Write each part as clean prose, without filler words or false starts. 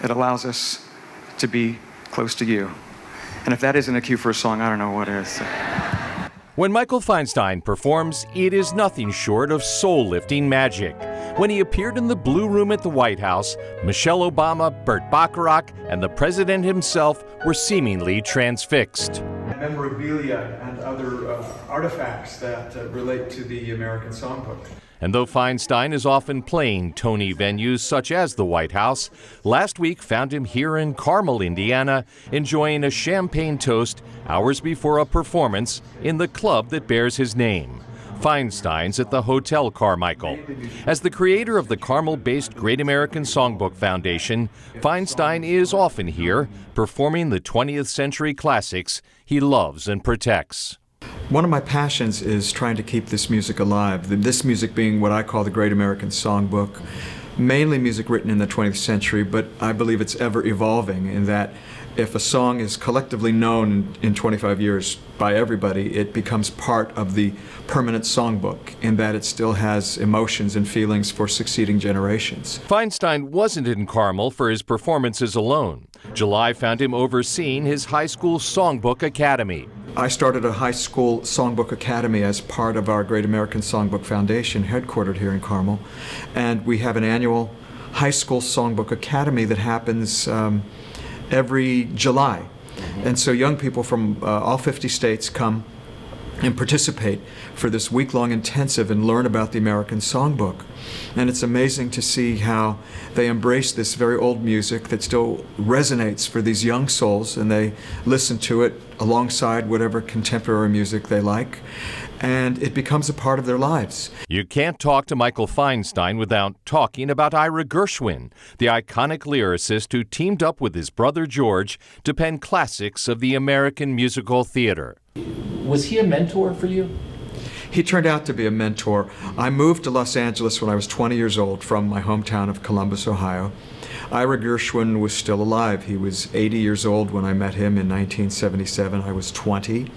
It allows us to be close to you. And if that isn't a cue for a song, I don't know what is. When Michael Feinstein performs, it is nothing short of soul-lifting magic. When he appeared in the Blue Room at the White House, Michelle Obama, Burt Bacharach, and the president himself were seemingly transfixed. Memorabilia and other artifacts that relate to the American Songbook. And though Feinstein is often playing Tony venues such as the White House, last week found him here in Carmel, Indiana, enjoying a champagne toast hours before a performance in the club that bears his name. Feinstein's at the Hotel Carmichael. As the creator of the Carmel-based Great American Songbook Foundation, Feinstein is often here, performing the 20th century classics he loves and protects. One of my passions is trying to keep this music alive, this music being what I call the Great American Songbook, mainly music written in the 20th century, but I believe it's ever evolving in that if a song is collectively known in 25 years by everybody, it becomes part of the permanent songbook in that it still has emotions and feelings for succeeding generations. Feinstein wasn't in Carmel for his performances alone. July found him overseeing his high school songbook academy. I started a high school songbook academy as part of our Great American Songbook Foundation, headquartered here in Carmel. And we have an annual high school songbook academy that happens every July. And so young people from all 50 states come and participate for this week-long intensive and learn about the American Songbook. And it's amazing to see how they embrace this very old music that still resonates for these young souls, and they listen to it alongside whatever contemporary music they like, and it becomes a part of their lives. You can't talk to Michael Feinstein without talking about Ira Gershwin, the iconic lyricist who teamed up with his brother George to pen classics of the American musical theater. Was he a mentor for you? He turned out to be a mentor. I moved to Los Angeles when I was 20 years old from my hometown of Columbus, Ohio. Ira Gershwin was still alive. He was 80 years old when I met him in 1977. I was 20.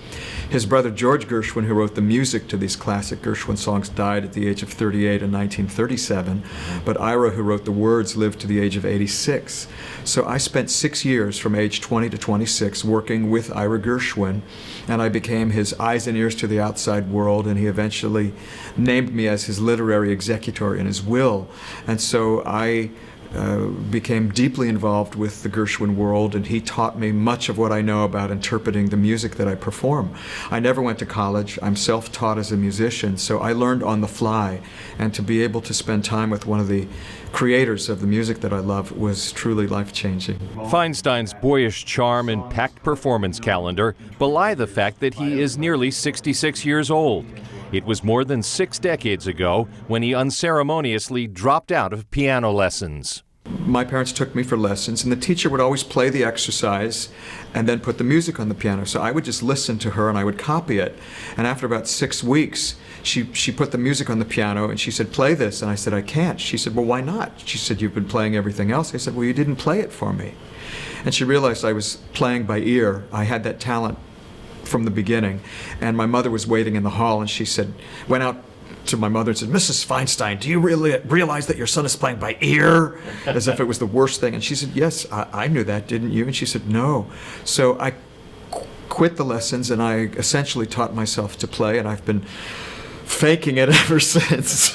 His brother George Gershwin, who wrote the music to these classic Gershwin songs, died at the age of 38 in 1937. But Ira, who wrote the words, lived to the age of 86. So I spent 6 years from age 20 to 26 working with Ira Gershwin, and I became his eyes and ears to the outside world, and he eventually named me as his literary executor in his will. And so I became deeply involved with the Gershwin world, and he taught me much of what I know about interpreting the music that I perform. I never went to college. I'm self-taught as a musician, so I learned on the fly, and to be able to spend time with one of the creators of the music that I love was truly life-changing. Feinstein's boyish charm and packed performance calendar belie the fact that he is nearly 66 years old. It was more than 6 decades ago when he unceremoniously dropped out of piano lessons. My parents took me for lessons, and the teacher would always play the exercise and then put the music on the piano. So I would just listen to her and I would copy it. And after about 6 weeks, she put the music on the piano and she said, "Play this." And I said, "I can't." She said, "Well, why not?" She said, "You've been playing everything else." I said, "Well, you didn't play it for me." And she realized I was playing by ear. I had that talent from the beginning. And my mother was waiting in the hall, and she said, went out to my mother and said, "Mrs. Feinstein, do you really realize that your son is playing by ear?" As if it was the worst thing. And she said, "Yes, I knew that, didn't you?" And she said, "No." So I quit the lessons, and I essentially taught myself to play, and I've been faking it ever since.